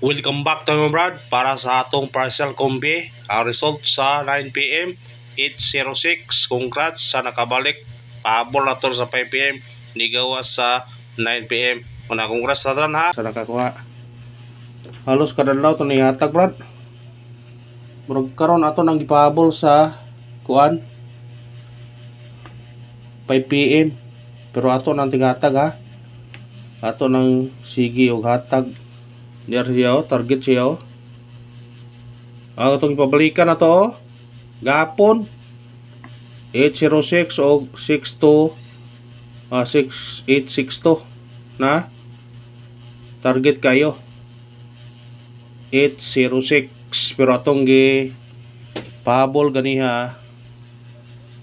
Welcome back to mga brad para sa atong partial combi. Ang result sa 9pm 8:06. Congrats sa nakabalik. Pahabol na to sa 5pm. Nigawas sa 9pm. Una congrats na ha. Sa nakakuha. Halos kadalaw to ni hatag brad. Murag karon ato nang gipahabol sa kuan 5pm. Pero ato nang tinghatag ha. Ato nang sige og hatag. Diyan siya target siya itong ipabalikan na to gapon 806 o 62 6862 na target kayo 806 pero atong gi pahabol ganiha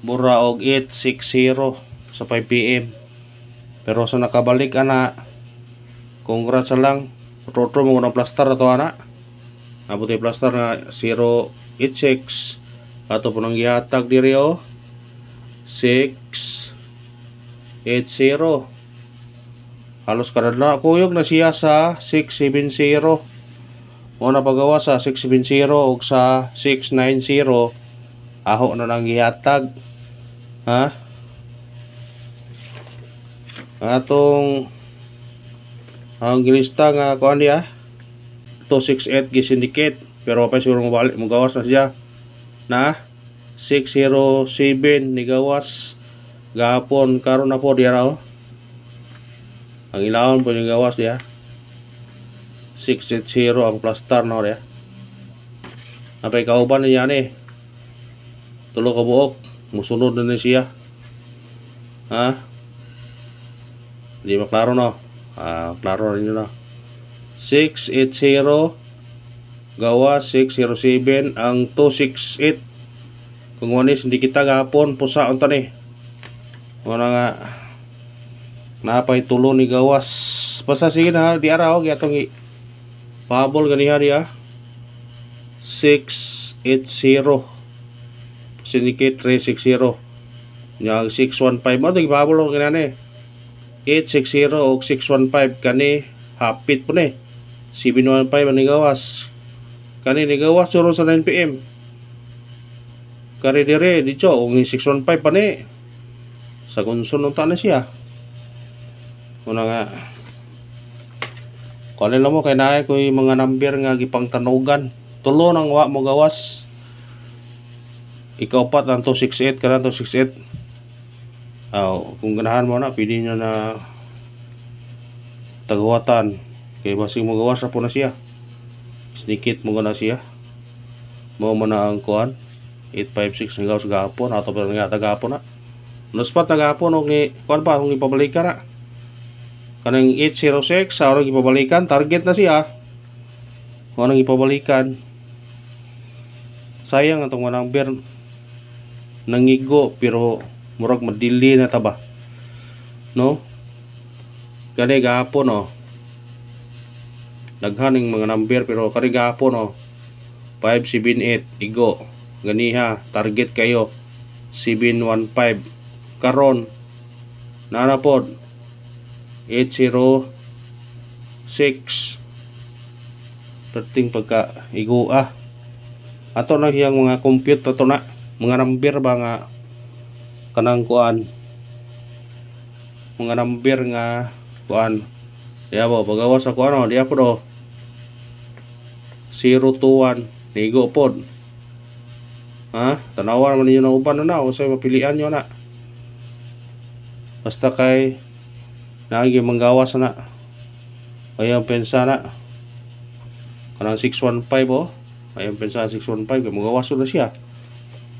mura og 860 sa 5pm pero sa nakabalik ana congrats lang Rotro mo ng plaster na to ana. Nabuti plaster na 086. Ato po nang gihatag diri 680. Halos kadadla kuyog na siya sa 670. Una pagawa sa 670 ug sa 690. Aho na nang gihatag. Ha? Atong ang gilista nga kuan dia 268 gi-syndicate pero pa siguro mo gawas na siya na 607 ni gawas gahapon karon na po diya raw ang ilawon po ni gawas dia 680 ang plaster na dia apay kauban niya ni tulo ka buok musunod na siya ha di maklaro no klaro rin na 680 gawa 607 ang 268 kung wanis hindi kita gapon pusa unta ni wala nga napay tulo ni gawas basta sige na di araw gyatong pahabol ganiha dia 680 syndicate 360 yang 615 mo to gipahabol ganani 860 o 615 kani hapit po ni 715 ang nigawas kani nigawas suro sa 9pm kari dire dito o 615 pa ni sa gunson ng na siya una nga kunin lang mo kay naay ko yung mga number nga gipang tanugan tulo nang wa mo gawas ikaw pat ang 268 kana 268 kung ganahan mo na pwede nyo na tagawatan kaya basing magawas na po na siya snikit mo na siya mo na ang kuhan 856 nga gawas gapon ato pero nga tagapon na naspat tagapon o kuhan pa kung ipabalikan na kanang 806 sa orang ipabalikan target na siya kung anong ipabalikan sayang atong manang ber nangigo pero murag madili na taba no kani gahapon daghaning mga number pero kani gahapon 578 igo ganiha target kayo 715 karon nana pod 806 perting pagka igo ato na siyang mga compute ato na mga number ba nga kanang kuan mga number nga kuan diya po pagawas sa kuan diya po 021 nigo pod tanawan man ninyo na uban na o sa mapilian nyo na basta kay nagi manggawas na ayang pensa na kanang 615 ayang pensa 615 kay magawas na siya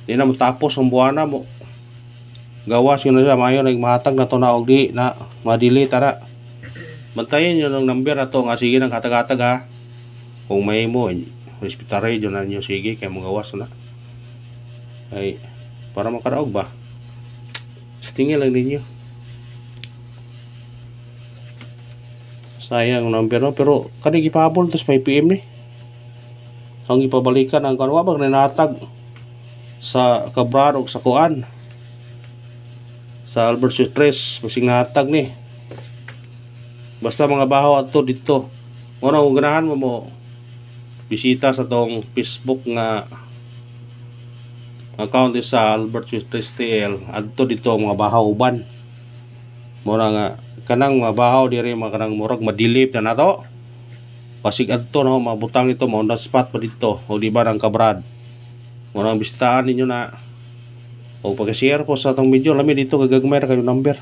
di na matapos ang buwana mo gawas yun na siya mayo nagmahatag na to na og di na madelete na bantayin nyo ng number na to nga sige nang hatag-hatag kung may mo respetare yun na nyo sige kaya mo gawas na ay para makaraog ba stingin lang ninyo sayang number no pero kanig ipahabol tos 5pm ni ang ipabalikan ang kanwa bang nanatag sa kabrar o sa kuan sa Albert Sutres masing nahatag ni basta mga bahaw ato dito Muna kung ganahan mo bisita sa tong Facebook nga account is sa Albert Swiss TL adto dito mga bahaw uban. Mura nga kanang mga bahaw diri mga kanang murag madilip na nato. Pasig adto no mabutang ito mo on the spot pa dito o di ba nang kabrad. Mura ang bistaan ninyo na o pag-share po sa atong video lami dito gagagmay ra kayo number.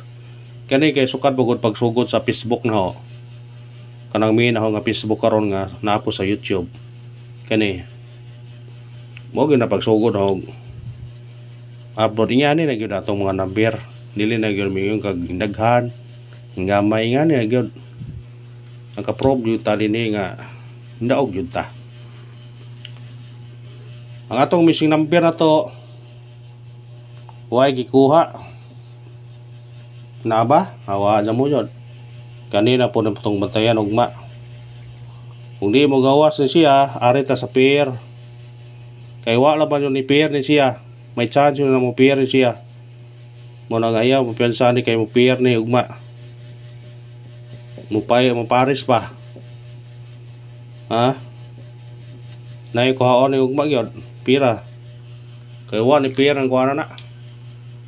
Kani kay sukat bugod pagsugod sa Facebook na ho. Kanang main ako nga Facebook karon nga napo sa YouTube. Kani mo gyud na pagsugod og upload niya ni na gyud atong mga number. Dili na gyud mi yung kag daghan. Gamay nga ni gyud. Naka-probe yun tali ni nga ndaog yun ta. Ang atong missing number na to huwag gikuha na ba? Hawa na mo yun. Kanina po na itong bantayan ugma. Kung di mo gawas ni siya arita sa pair. Kaya wala ba yun ni pair ni siya. May chance yun na mo pair ni siya. Muna nga ayaw mo piyansa ni kayo mo pair ni ugma. Paris pa. Ha? Nay kuhaon ni ugma gyud. Pira. Kay wa ni pira ang kuha na.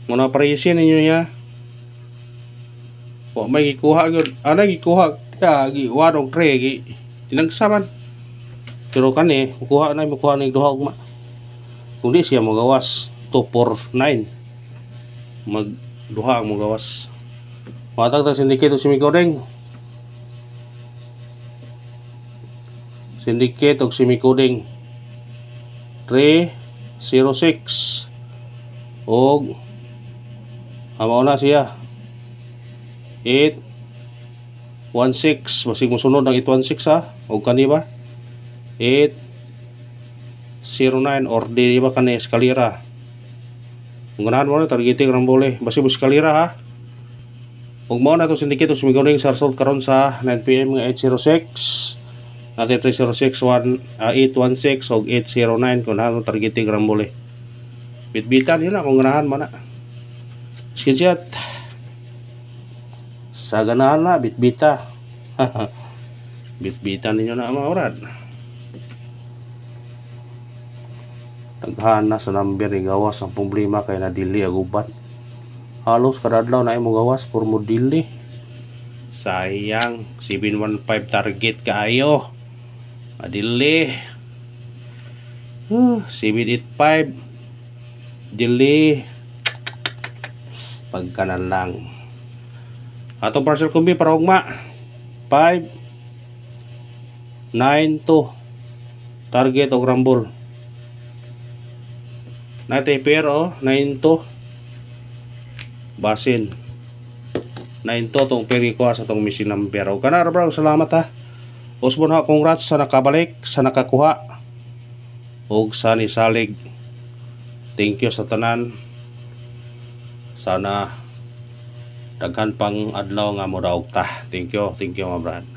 Muna parisin ninyo niya. Wa may gikuha gyud. Ana gikuha ka gi wa og tre gi tinagsaman. Pero kani kuha na mo kuha ni duha ugma. Kung di siya magawas 249 mag duha ang magawas. Matag ta syndicate si Mikodeng. Syndicate og simicoding 306 og amo na siya 816 basig mo sunod ang 816 ha og kani ba 809 or di ba kani eskalera kung ganahan mo na targeting rambole basig mo eskalera ha og mao na to syndicate og simicoding sa result karon sa 9 PM nga 806 natin 306 816 o 809 kung nahan targeting rambole bitbitan yun na kung ganahan man na skidjat sa ganahan na bitbita bitbitan ninyo na mga orad naghaan na sa number ni gawas ang problema kay nadili aguban halos kadadlaw na mo gawas por mo dili sayang 715 target kaayo adili 785 dili pagkanan lang atong parcel kumbi para ugma 592 target og rambol natay pero 92 basin 92 tong peri ko sa tong missing number o kana ra bro salamat ha Osbon ha, congrats sa nakabalik, sa nakakuha, o sa nisalig. Thank you sa tanan. Sana daghan pang adlaw nga mo daog ta. Thank you mga brad.